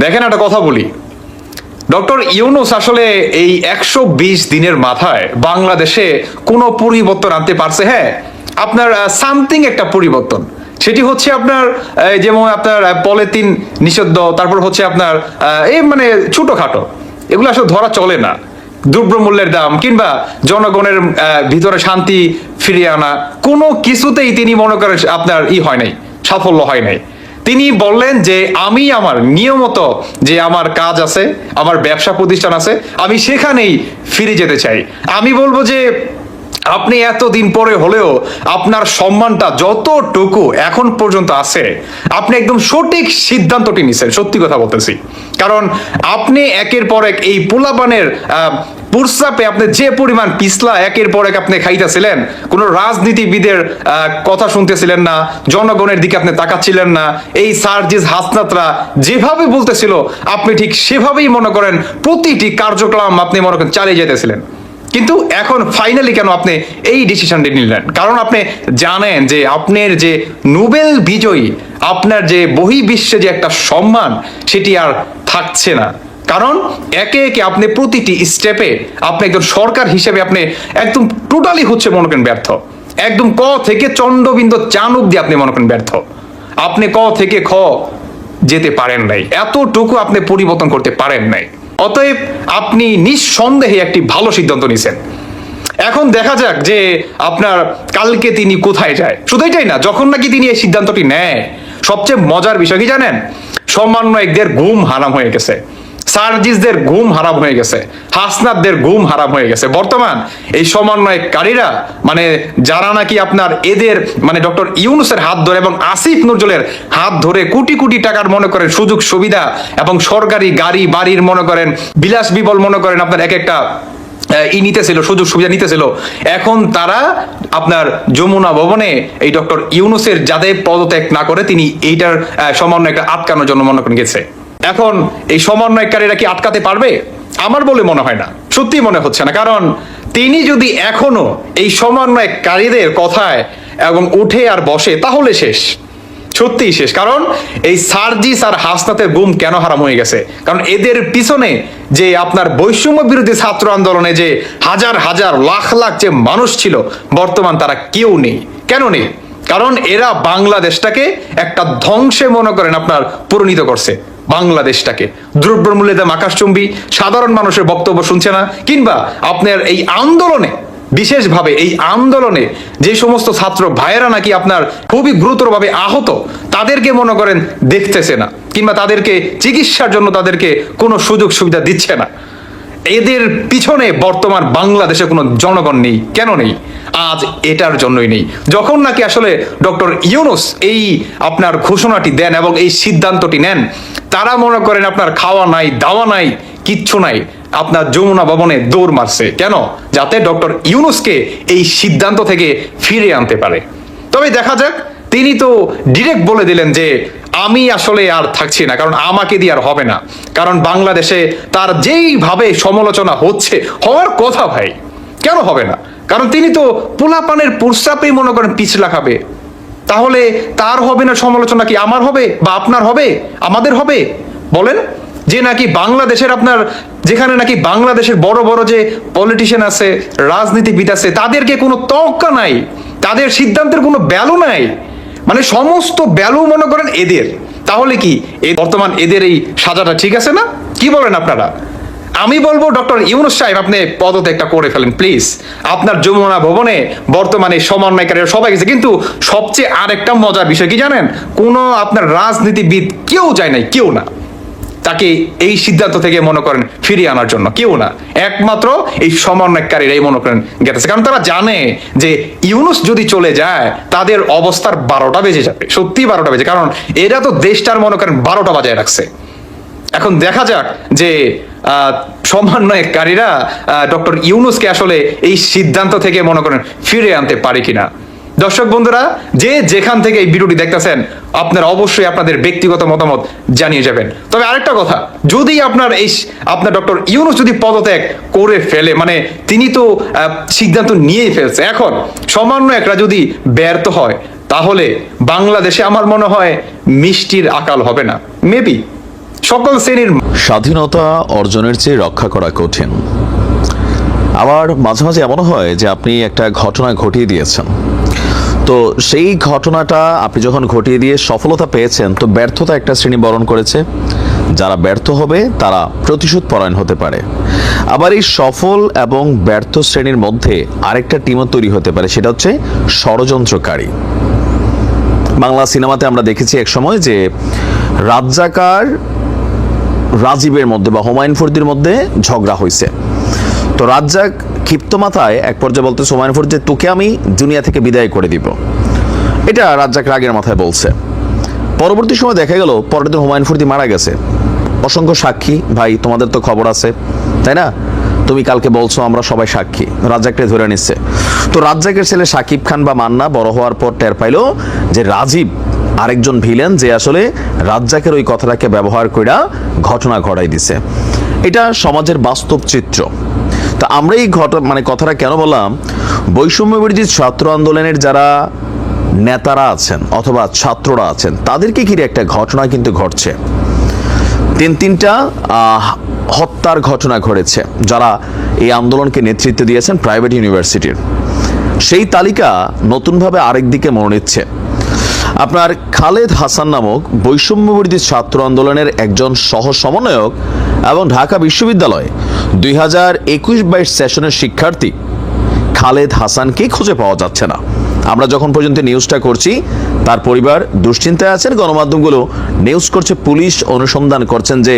[SPEAKER 2] দেখেন একটা কথা বলি, ডক্টর ইউনূস আসলে এই 120 দিনের মাথায় বাংলাদেশে কোনো পরিবর্তন আনতে পারছে। হ্যাঁ, আপনার সামথিং একটা পরিবর্তন, সেটি হচ্ছে আপনার যেমন আপনার পলিথিন নিষিদ্ধ, তারপর হচ্ছে আপনার এই মানে ছোটখাটো এগুলো আসলে ধরা চলে না, দ্রব্যমূল্যের দাম কিংবা জনগণের ভিতরে শান্তি ফিরিয়ে আনা, কোনো কিছুতেই তিনি মনে করেন আপনার হয় নাই, সাফল্য হয় নাই। তিনি বললেন যে আমি আমার নিয়মিত যে আমার কাজ আছে, আমার ব্যবসা প্রতিষ্ঠান আছে, আমি সেখানেই ফিরে যেতে চাই। আমি বলবো যে আপনি এতদিন পরে হলেও আপনার সম্মানটা যতটুকু এখন পর্যন্ত আছে, আপনি একদম সঠিক সিদ্ধান্তটি নিছেন, সত্যি কথা বলতেছি। কারণ আপনি একের পর এক এই পোলাপানের পুরসাপে আপনি যে পরিমাণ পিছলা একের পর এক আপনি খাইতেছিলেন, কোনো রাজনীতিবিদের কথা শুনতেছিলেন না, জনগণের দিকে আপনি তাকাচ্ছিলেন না। এই সার্জিস হাসনাতরা যেভাবে বলতেছিল আপনি ঠিক সেভাবেই মনে করেন প্রতিটি কার্যক্রম আপনি মনে করেন চালিয়ে যেতেছিলেন। কিন্তু এখন ফাইনালি কেন আপনি এই ডিসিশনটি নিলেন? কারণ আপনি জানেন যে আপনার যে নোবেল বিজয়ী, আপনার যে বহির্বিশ্বে যে একটা সম্মান, সেটি আর থাকছে না। কারণ একে একে আপনি প্রতিটি স্টেপে আপনি একজন সরকার হিসেবে আপনি একদম টোটালি হচ্ছে মনে করেন ব্যর্থ। একদম ক থেকে চন্দ্রবিন্দু চান অব্দি আপনি মনে করেন ব্যর্থ। আপনি ক থেকে খ যেতে পারেন নাই, এতটুকু আপনি পরিবর্তন করতে পারেন নাই। অতএব আপনি নিঃসন্দেহে একটি ভালো সিদ্ধান্ত নিছেন। এখন দেখা যাক যে আপনার কালকে তিনি কোথায় যায়। শুধু এটাই না, যখন নাকি তিনি এই সিদ্ধান্তটি নেয়, সবচেয়ে মজার বিষয় কি জানেন? সমন্বয়কদের ঘুম হারাম হয়ে গেছে, সার্জিসদের ঘুম হারাম হয়ে গেছে, হাসনাতদের ঘুম হারাম হয়ে গেছে। বর্তমান এই সমন্বয়কারীরা মানে যারা নাকি আপনার এদের মানে ডক্টর ইউনূসের হাত ধরে এবং আসিফ নজরুলের হাত ধরে কোটি কোটি টাকার মনে করেন সুযোগ সুবিধা এবং সরকারি গাড়ি বাড়ির মনে করেন বিলাস বিবল মনে করেন আপনার এক একটা নিতেছিল, সুযোগ সুবিধা নিতেছিল, এখন তারা আপনার যমুনা ভবনে এই ডক্টর ইউনূসের যাদের পদত্যাগ না করে তিনি এইটার সমন্বয়টা আটকানোর জন্য মনে করেন গেছে। এখন এই সমন্বয়কারীরা কি আটকাতে পারবে? আমার বলে মনে হয় না, সত্যি মনে হচ্ছে না। কারণ তিনি যদি এখনো এই সমন্বয়কারীদের কথায় এবং উঠে আর বসে, তাহলে শেষ, সত্যিই শেষ। কারণ এই সার্জিস আর হাসনাতের গুম কেন হারাম হয়ে গেছে? কারণ এদের পিছনে যে আপনার বৈষম্য বিরোধী ছাত্র আন্দোলনে যে হাজার হাজার লাখ লাখ যে মানুষ ছিল, বর্তমান তারা কেউ নেই। কেন নেই? কারণ এরা বাংলাদেশটাকে একটা ধ্বংসে মনে করেন আপনার পরিণত করছে। বাংলাদেশটাকে দ্রব্যমূল্যের দাম আকাশচুম্বী, সাধারণ মানুষের বক্তব্য শুনছে না, কিংবা আপনার এই আন্দোলনে বিশেষভাবে এই আন্দোলনে যে সমস্ত ছাত্র ভাইয়েরা নাকি আপনার খুবই গুরুতরভাবে আহত, তাদেরকে মনে করেন দেখতেছে না, কিংবা তাদেরকে চিকিৎসার জন্য তাদেরকে কোনো সুযোগ সুবিধা দিচ্ছে না। এদের পিছনে বর্তমান বাংলাদেশে কোনো জনগণ নেই। কেন নেই? আজ এটার জন্যই নেই। যখন নাকি আসলে ডক্টর ইউনূস এই আপনার ঘোষণাটি দেন এবং এই সিদ্ধান্তটি নেন, তারা মনে করেন আপনার খাওয়া নাই, দাওয়া নাই, কিচ্ছু নাই, আপনার যমুনা ভবনে দৌড় মারছে। কেন? যাতে ডক্টর ইউনূসকে এই সিদ্ধান্ত থেকে ফিরে আনতে পারে। তবে দেখা যাক, তিনি তো ডিরেক্ট বলে দিলেন যে আমি আসলে আর থাকছি না, কারণ আমাকে দিয়ে আর হবে না। কারণ বাংলাদেশে তার যেইভাবে সমালোচনা হচ্ছে, হওয়ার কথা ভাই, কেন হবে না? কারণ তিনি তো পোলাপানের প্রস্তাবেই মনে করেন পিছলা খাবে। তাহলে তার হবে না সমালোচনা, কি আমার হবে বা আপনার হবে, আমাদের হবে? বলেন। যে নাকি বাংলাদেশের আপনার যেখানে নাকি বাংলাদেশের বড় বড় যে পলিটিশিয়ান আছে, রাজনীতিবিদ আছে, তাদেরকে কোনো তওক্কা নাই, তাদের সিদ্ধান্তের কোনো ভ্যালু নাই, মানে সমস্ত ভ্যালু মনে করেন এদের। তাহলে কি বর্তমান এদের এই সাজাটা ঠিক আছে না? কি বলেন আপনারা? আমি বলবো ডক্টর ইউনূস সাহেব, আপনি পদত্যাগটা করে ফেলেন প্লিজ। আপনার যমুনা ভবনে বর্তমানে সমন্বয়কারীরা সবাই গেছে, কিন্তু সবচেয়ে আরেকটা মজার বিষয় কি জানেন? কোনো আপনার রাজনীতিবিদ কেউ যায় নাই, কেউ না তাকে এই সিদ্ধান্ত থেকে মনে করেন ফিরিয়ে আনার জন্য, কেউ না। একমাত্র এই সমন্বয়কারীরাই মনে করেন গেছে। কারণ তারা জানে যে ইউনূস যদি চলে যায় তাদের অবস্থার 12টা বেজে যাবে, সত্যি 12টা বেজে। কারণ এরা তো দেশটার মনে করেন 12টা বাজায় রাখছে। এখন দেখা যাক যে সমন্বয়কারীরা ডক্টর ইউনূসকে আসলে এই সিদ্ধান্ত থেকে মনে করেন ফিরে আনতে পারে কিনা। দর্শক বন্ধুরা, যে যেখান থেকে এই ভিডিওটি দেখতেছেন, আপনারা অবশ্যই আপনাদের ব্যক্তিগত মতামত জানিয়ে যাবেন। তবে আরেকটা কথা, যদি আপনার ডক্টর ইউনূস যদি পদত্যাগ করে ফেলে, মানে তিনি তো সিদ্ধান্ত নিয়েই ফেলছে, এখন সমন্বয়করা যদি ব্যর্থ হয়, তাহলে বাংলাদেশে আমার মনে হয় মিষ্টির আকাল হবে না। মেবি সকল শ্রেণীর
[SPEAKER 5] স্বাধীনতা অর্জনের চেয়ে রক্ষা করা কঠিন। আবার মাঝে মাঝে এমন হয় যে আপনি একটা ঘটনা ঘটিয়ে দিয়েছেন, তো সেই ঘটনাটা আপনি যখন ঘটিয়ে দিয়ে সফলতা পেয়েছেন, তো ব্যর্থতা একটা শ্রেণী বরণ করেছে। যারা ব্যর্থ হবে তারা প্রতিশোধ পরায়ণ হতে পারে। আবার এই সফল এবং ব্যর্থ শ্রেণীর মধ্যে আরেকটা টিমও তৈরি হতে পারে, সেটা হচ্ছে ষড়যন্ত্রকারী। বাংলা সিনেমাতে আমরা দেখেছি এক সময় যে রাজ্জাকার রাজীবের মধ্যে বা হুমায়ুন ফরিদির মধ্যে ঝগড়া হয়েছে। তো তো রাজ্জাক ক্ষিপ্ত মাথায় এক পর্যায়ে বলতে হুমায়ুন যে তোকে আমি দুনিয়া থেকে বিদায় করে দিব, এটা রাজ্জাক রাগের মাথায় বলছে। পরবর্তী সময় দেখা গেল পরের দিন হুমায়ুন ফরিদি মারা গেছে। অসংখ্য সাক্ষী, ভাই তোমাদের তো খবর আছে তাই না, তুমি কালকে বলছো আমরা সবাই সাক্ষী, রাজ্জাককে ধরে নিচ্ছে। তো রাজ্জাকের ছেলে সাকিব খান বা মান্না বড় হওয়ার পর টের পাইলো যে রাজীব আরেকজন ভিলেন, যে আসলে রাজ্জাকের ওই কথাটাকে ব্যবহার করে ঘটনা ঘটাই দিছে। এটা সমাজের বাস্তব চিত্র। তা আমরা এই কথাটা কেন বললাম, বৈষম্য বিরোধী ছাত্র আন্দোলনের যারা নেতারা আছেন অথবা ছাত্ররা আছেন তাদেরকে ঘিরে একটা ঘটনা কিন্তু ঘটছে। তিনটা হত্যার ঘটনা ঘটেছে যারা এই আন্দোলনকে নেতৃত্ব দিয়েছেন প্রাইভেট ইউনিভার্সিটির। সেই তালিকা নতুনভাবে আরেক দিকে মোড় নিচ্ছে। আপনার খালেদ হাসান নামক বৈষম্য বিরোধী ছাত্র আন্দোলনের একজন সহ সমন্বয়ক এবং ঢাকা বিশ্ববিদ্যালয় 2021-22 সেশনের শিক্ষার্থী খালেদ হাসানকে খুঁজে পাওয়া যাচ্ছে না। আমরা যখন পর্যন্ত নিউজটা করছি তার পরিবার দুশ্চিন্তায় আছেন, গণমাধ্যমগুলো নিউজ করছে, পুলিশ অনুসন্ধান করছেন যে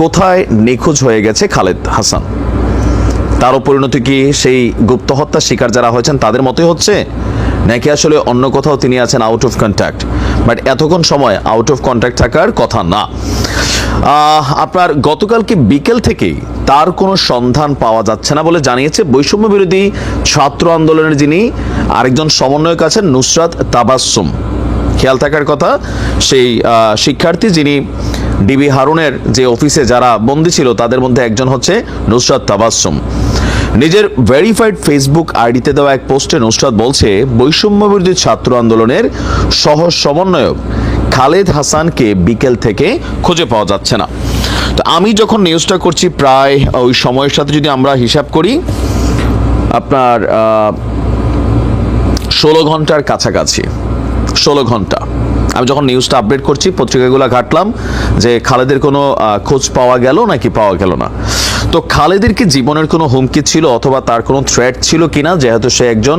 [SPEAKER 5] কোথায় নিখোঁজ হয়ে গেছে খালেদ হাসান। তারও পরিণতি কি সেই গুপ্ত হত্যার শিকার যারা হয়েছেন তাদের মতোই হচ্ছে, নাকি আসলে অন্য কোথাও তিনি আছেন আউট অফ কন্ট্যাক্ট? বাট এতক্ষণ সময় আউট অফ কন্ট্যাক্ট থাকার কথা না। আপনার গতকালকে বিকেল থেকেই তার কোনো সন্ধান পাওয়া যাচ্ছে না বলে জানিয়েছে বৈষম্য বিরোধী ছাত্র আন্দোলনের যিনি আরেকজন সমন্বয়ক আছেন নুসরাত তাবাসসুম। খেয়াল থাকার কথা, সেই শিক্ষার্থী যিনি ডিবি হারুনের যে অফিসে যারা বন্দী ছিল তাদের মধ্যে একজন হচ্ছে নুসরাত তাবাসসুম। নিজের ভেরিফাইড ফেসবুক আইডিতে দেওয়া এক পোস্টে নুসরাত বলছে বৈষম্য বিরোধী ছাত্র আন্দোলনের সহ সমন্বয়ক খালেদ হাসানকে বিকেল থেকে খুঁজে পাওয়া যাচ্ছে না। তো আমি যখন নিউজটা করছি প্রায় ওই সময়ের সাথে যদি আমরা হিসাব করি আপনার 16 ঘন্টার কাছাকাছি, 16 ঘন্টা আমি যখন নিউজটা আপডেট করছি পত্রিকাগুলো ঘাটলাম যে খালেদের কোনো খোঁজ পাওয়া গেল নাকি পাওয়া গেল না। তো খালেদের কি জীবনের কোনো হুমকি ছিল অথবা তার কোনো থ্রেট ছিল কিনা, যেহেতু সে একজন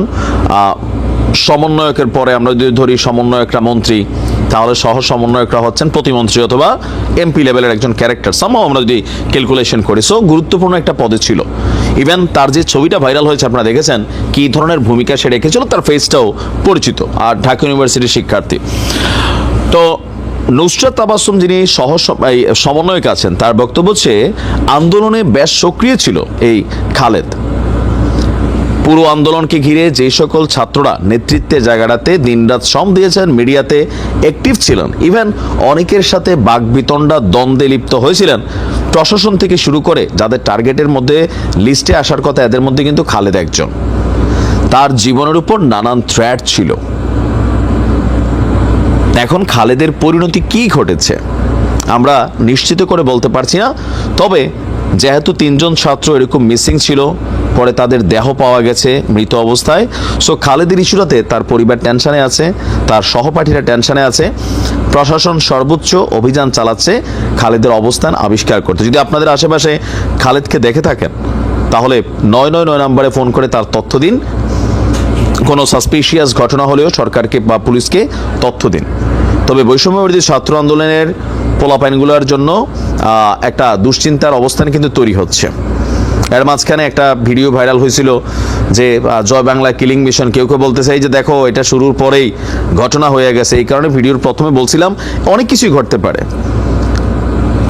[SPEAKER 5] সমন্বয়কের পরে আমরা যদি ধরি সমন্বয়করা মন্ত্রী, তাহলে সহ সমন্বয়করা হচ্ছেন প্রতিমন্ত্রী অথবা এমপি লেভেলের একজন ক্যারেক্টার, সামহাও আমরা যদি ক্যালকুলেশন করি। সো গুরুত্বপূর্ণ একটা পদে ছিল। ইভেন তার যে ছবিটা ভাইরাল হয়েছে আপনারা দেখেছেন কি ধরনের ভূমিকা সে রেখেছিল, তার ফেসটাও পরিচিত, আর ঢাকা ইউনিভার্সিটির শিক্ষার্থী। তো নুসরাত তাবাসসুম যিনি সমন্বয়ক আছেন তার বক্তব্য হচ্ছে আন্দোলনে বেশ সক্রিয় ছিল এই খালেদ। পুরো আন্দোলনকে ঘিরে যে সকল ছাত্ররা নেতৃত্বের জায়গাটাতে দিনরাত শ্রম দিয়েছেন, মিডিয়াতে অ্যাক্টিভ ছিলেন, ইভেন অনেকের সাথে বাকবিতণ্ডা দ্বন্দ্বে লিপ্ত হয়েছিলেন, প্রশাসন থেকে শুরু করে যাদের টার্গেটের মধ্যে লিস্টে আসার কথা এদের মধ্যে কিন্তু খালেদ একজন। তার জীবনের উপর নানান থ্রেট ছিল। এখন খালেদের পরিণতি কি ঘটেছে আমরা নিশ্চিত করে বলতে পারছি না। তবে যেহেতু 3জন ছাত্র এরকম মিসিং ছিল, পরে তাদের দেহ পাওয়া গেছে মৃত অবস্থায়, সো খালেদের ইস্যুটাতে তার পরিবার টেনশনে আছে, তার সহপাঠীরা টেনশনে আছে। প্রশাসন সর্বোচ্চ অভিযান চালাচ্ছে খালেদের অবস্থান আবিষ্কার করতে। যদি আপনাদের আশেপাশে খালেদকে দেখে থাকেন তাহলে 999 নম্বরে ফোন করে তার তথ্য দিন। কোনো সাসপিশিয়াস ঘটনা হলেও সরকারকে বা পুলিশকে তথ্য দিন। তবে বৈষম্য বিরোধী ছাত্র আন্দোলনের পোলাপাইনগুলোর জন্য একটা দুশ্চিন্তার অবস্থান কিন্তু তৈরি হচ্ছে। এর মাঝখানে একটা ভিডিও ভাইরাল হয়েছিল যে জয় বাংলা কিলিং মিশন, কেউ কেউ বলতে চাই যে দেখো এটা শুরুর পরেই ঘটনা হয়ে গেছে। এই কারণে ভিডিওর প্রথমে বলছিলাম অনেক কিছুই ঘটতে পারে,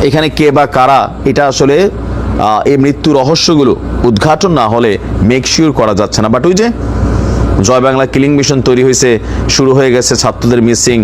[SPEAKER 5] এখানে কে বা কারা, এটা আসলে এই মৃত্যু রহস্যগুলো উদ্ঘাটন না হলে মেক শিওর করা যাচ্ছে না। বাট ওই যে জয় বাংলা কিলিং মিশন তৈরি হয়েছে, শুরু হয়ে গেছে ছাত্রদের মিসিং।